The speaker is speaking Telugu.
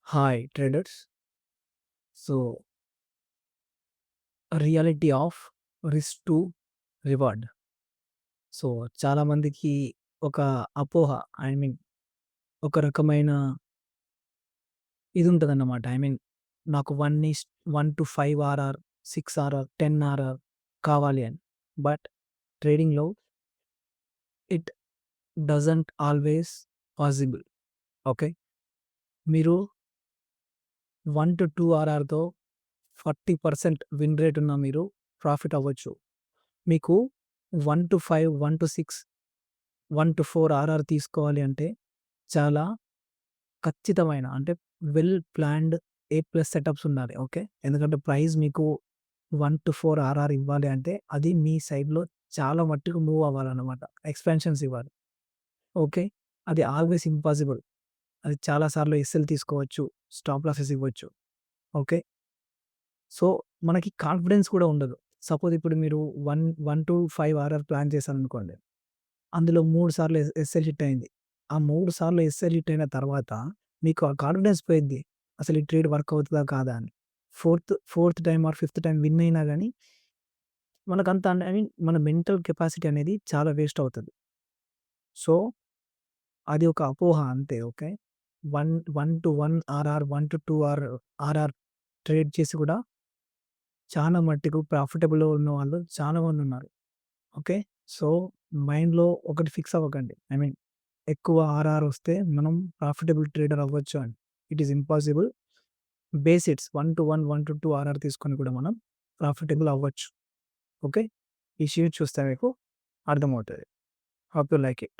Hi traders. So reality of risk to reward. So చాలా మందికి ఒక అపోహ, ఐ మీన్ ఒక రకమైన ఇది ఉంటదన్నమాట. ఐ మీన్ నాకు 1:5 ఆర్ఆర్, 6 ఆర్ఆర్, 10 ఆర్ఆర్ కావాలి అని. బట్ ట్రేడింగ్‌లో it doesn't always possible. Okay. మీరు 1-2 ఆర్ఆర్‌తో 40% విన్ రేట్ ఉన్న మీరు ప్రాఫిట్ అవ్వచ్చు. మీకు 1-5, 1-6, 1-4 ఆర్ఆర్ తీసుకోవాలి అంటే చాలా ఖచ్చితమైన అంటే వెల్ ప్లాన్డ్ ఏ ప్లస్ సెటప్స్ ఉండాలి. ఓకే. ఎందుకంటే ప్రైస్ మీకు 1-4 ఆర్ఆర్ ఇవ్వాలి అంటే అది మీ సైడ్‌లో చాలా మట్టుకు మూవ్ అవ్వాలన్నమాట. ఎక్స్‌పాన్షన్స్ ఇవ్వాలి. ఓకే. అది ఆల్‌వేస్ ఇంపాసిబుల్. అది చాలా సార్లు ఎస్ఎల్ తీసుకోవచ్చు. స్టాప్ లాసెస్ ఇవ్వచ్చు. ఓకే. సో, మనకి కాన్ఫిడెన్స్ కూడా ఉండదు. సపోజ్ ఇప్పుడు మీరు 1-5 ఆర్ఆర్ ప్లాన్ చేశారనుకోండి. అందులో 3 సార్లు ఎస్ఎల్ హిట్ అయింది. ఆ 3 సార్లు ఎస్ఎల్ హిట్ అయిన తర్వాత మీకు ఆ కాన్ఫిడెన్స్ పోయిద్ది. అసలు ఈ ట్రేడ్ వర్క్ అవుతదా? కాదా? అని. Fourth time or fifth time win అయినా గాని మనకంత ఐ మీన్ మన మెంటల్ కెపాసిటీ అనేది చాలా వేస్ట్ అవుతది. సో, అది ఒక అపోహ అంతే. ఓకే. 1-1 ఆర్ఆర్, 1-2 ఆర్ఆర్ ట్రేడ్ చేసి కూడా చాలా మట్టుకు ప్రాఫిటబుల్‌లో ఉన్నవాళ్ళు చాలా మందున్నారు. ఓకే. సో, మైండ్‌లో ఒకటి ఫిక్స్ అవ్వకండి. ఐ మీన్ ఎక్కువ ఆర్ఆర్ వస్తే మనం ప్రాఫిటబుల్ ట్రేడర్ అవ్వచ్చు అని. It is impossible. Basics 1-1, 1-2 RR తీసుకొని కూడా మనం ప్రాఫిటబుల్ అవ్వచ్చు. ఓకే. ఈ షీట్ చూస్తే మీకు అర్థమవుతది. Hope you like it.